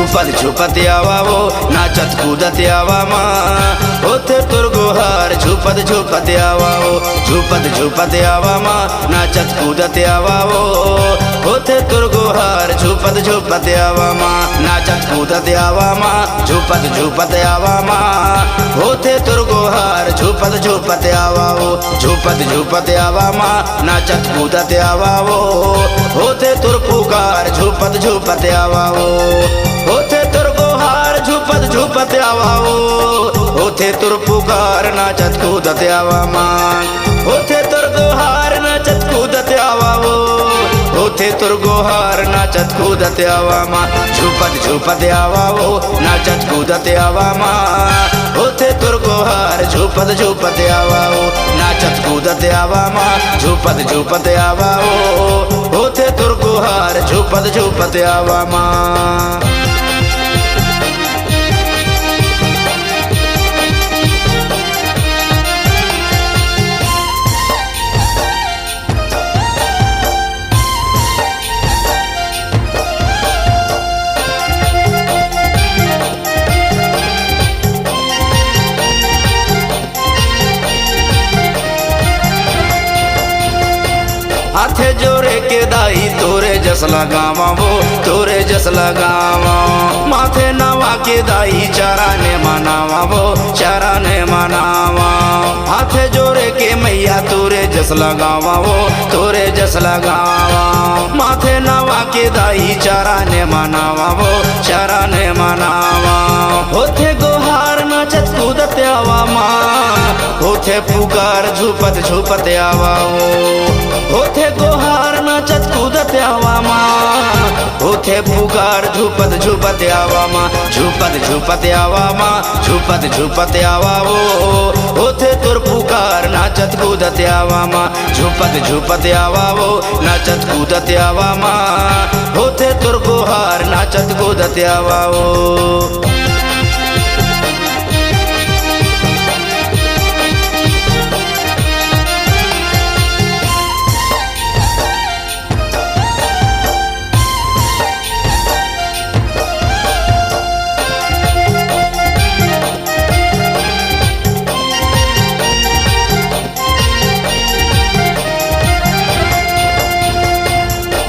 झुपत झुपत आवा वो नाचत कूदत आवा माँ होते तुर गुहार झुपत झुपत आवा वो झुपत झुपत आवा माँ नाचत कूदत आवा वो होते तुर गुहार झुपत झुपत आवा माँ नाचत कूदत आवा माँ झुपत झुपत आवा माँ होते तुर गुहार झुपत झुपत आवा वो झुपत झुपत आवा माँ नाचत कूदत आवा वो होते तुर पुकार झुपत झुपत आवा वो होते तुर गुहार झुपत झुपत आवा वो होते तुर पुकार नाचत कूदत आवा माँ होते तुर गुहार नाचत कूदत आवा वो होते तुर गुहार नाचत कूदत आवा माँ झुपत झुपत आवा वो नाचत कूदत आवा माँ होते तुर गुहार झुपत झुपत आवा वो नाचत कूदत आवा माँ झुपत झुपत आवा वो होते तुर गुहार झुपत झुपत आवा माँ। हाथे जोरे के दाई तोरे जस लगावा वो तोरे जस लगावा माथे नवा के दाई चारा ने मनावा वो चारा ने मनावा हाथे जोरे के मैया तोरे जस लगावा वो तोरे जस लगावा माथे नवा के दाई चारा ने मनावा वो चारा ने मनावा होते गुहार नाचत कूदत आवा माँ होते पुकार झुपत झुपत आवा वो होते गुहार नाचत कूदत आवा माँ होते पुकार झुपत झुपत आवा माँ झुपत झुपत आवा माँ झुपत झुपत आवा वो होते तुर पुकार नाचत कूदत आवा माँ झुपत झुपत आवा वो नाचत कूदत आवा माँ होते तुर गुहार नाचत कूदत आवा वो।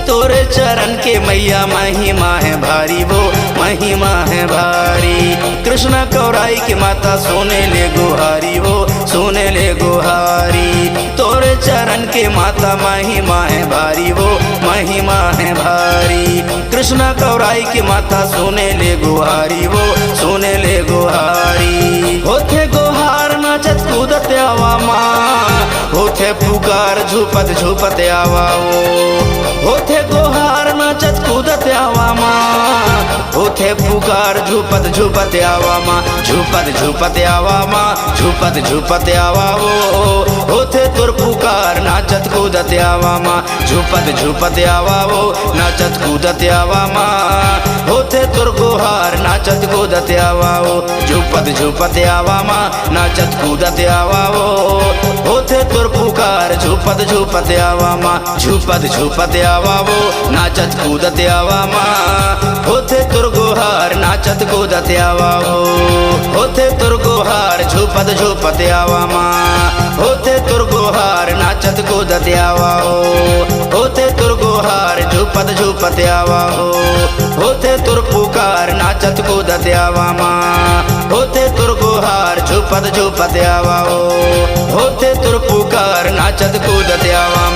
तोरे चरण के मैया महिमा है भारी वो महिमा है भारी कृष्ण कौराई की माता सोने ले गुहारी वो सोने ले गुहारी तोरे चरण के माता महिमा है भारी वो महिमा है भारी कृष्ण कौराई की माता सोने ले गुहारी वो सोने ले गुहारी होते गुहार नाचत कूदत आवा माँ होते पुकार झुपत झुपत आवा वो होते गुहार नाचत कूदत आवा माँ होते पुकार झुपत झुपत आवा माँ झुपत झुपत आवा माँ झुपत झुपत आवा वो होते तुर पुकार नाचत कूदत आवा माँ झुपत झुपत आवा वो नाचत कूदत आवा माँ होते तुर गुहार नाचत कूदत आवा वो झुपत झुपत आवा माँ नाचत कूदत आवा वो होते तुर पुकार झुपत झुपत आवा माँ झुपत झुपत आवा वो नाचत कूदत आवा माँ होते तुर गुहार नाचत कूदत आवा वो होते तुर गुहार झुपत झुपत आवा माँ होते तुर गुहार नाचत कूदत आवा वो होते तुर गुहार झुपत झुपत आवा वो होते तुर पुकार नाचत कूदत आवा माँ होते तुर गुहार झुपत झुपत आवा वो होते तुर पुकार नाचत कूदत आवा।